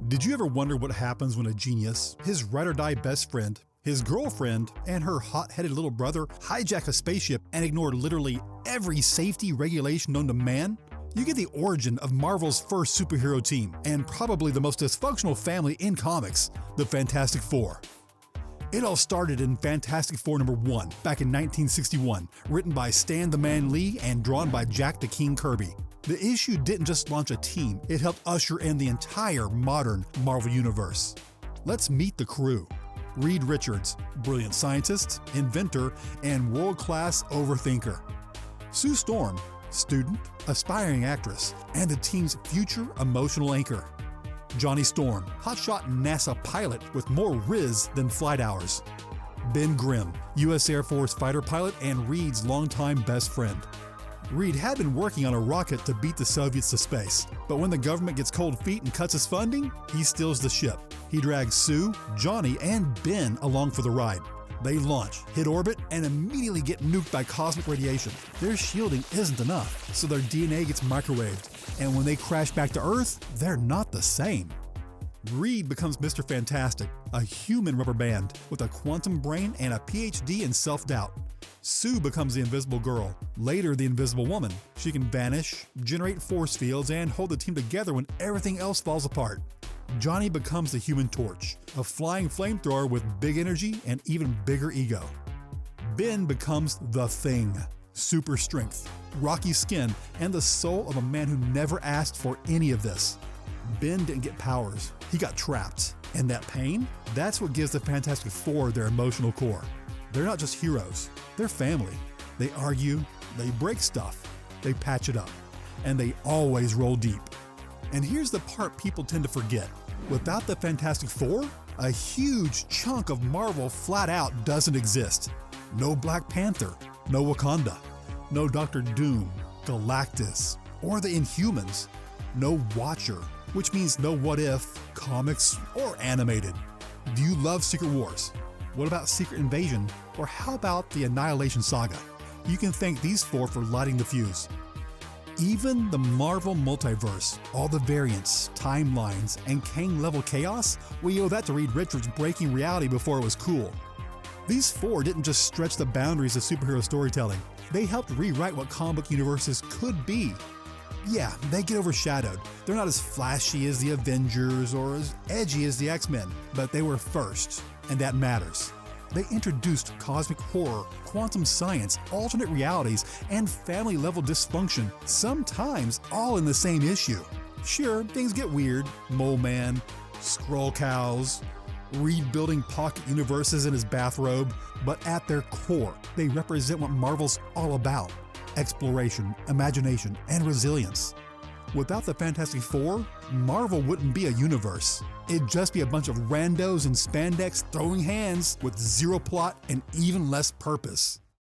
Did you ever wonder what happens when a genius, his ride-or-die best friend, his girlfriend, and her hot-headed little brother hijack a spaceship and ignore literally every safety regulation known to man? You get the origin of Marvel's first superhero team, and probably the most dysfunctional family in comics, the Fantastic Four. It all started in Fantastic Four #1 back in 1961, written by Stan the Man Lee and drawn by Jack the King Kirby. The issue didn't just launch a team, it helped usher in the entire modern Marvel Universe. Let's meet the crew. Reed Richards, brilliant scientist, inventor, and world-class overthinker. Sue Storm, student, aspiring actress, and the team's future emotional anchor. Johnny Storm, hotshot NASA pilot with more riz than flight hours. Ben Grimm, U.S. Air Force fighter pilot and Reed's longtime best friend. Reed had been working on a rocket to beat the Soviets to space, but when the government gets cold feet and cuts his funding, he steals the ship. He drags Sue, Johnny, and Ben along for the ride. They launch, hit orbit, and immediately get nuked by cosmic radiation. Their shielding isn't enough, so their DNA gets microwaved, and when they crash back to Earth, they're not the same. Reed becomes Mr. Fantastic, a human rubber band with a quantum brain and a PhD in self-doubt. Sue becomes the Invisible Girl, later the Invisible Woman. She can vanish, generate force fields, and hold the team together when everything else falls apart. Johnny becomes the Human Torch, a flying flamethrower with big energy and even bigger ego. Ben becomes the Thing, super strength, rocky skin, and the soul of a man who never asked for any of this. Ben didn't get powers, he got trapped. And that pain? That's what gives the Fantastic Four their emotional core. They're not just heroes, they're family. They argue, they break stuff, they patch it up, and they always roll deep. And here's the part people tend to forget. Without the Fantastic Four, a huge chunk of Marvel flat out doesn't exist. No Black Panther, no Wakanda, no Doctor Doom, Galactus, or the Inhumans. No Watcher, which means no What If, comics, or animated. Do you love Secret Wars? What about Secret Invasion? Or how about the Annihilation Saga? You can thank these four for lighting the fuse. Even the Marvel multiverse, all the variants, timelines, and Kang-level chaos, we owe that to Reed Richards breaking reality before it was cool. These four didn't just stretch the boundaries of superhero storytelling, they helped rewrite what comic book universes could be. Yeah, they get overshadowed. They're not as flashy as the Avengers or as edgy as the X-Men, but they were first, and that matters. They introduced cosmic horror, quantum science, alternate realities, and family-level dysfunction, sometimes all in the same issue. Sure, things get weird. Mole Man, Skrull cows, Reed building pocket universes in his bathrobe, but at their core, they represent what Marvel's all about: exploration, imagination, and resilience. Without the Fantastic Four, Marvel wouldn't be a universe. It'd just be a bunch of randos in spandex throwing hands with zero plot and even less purpose.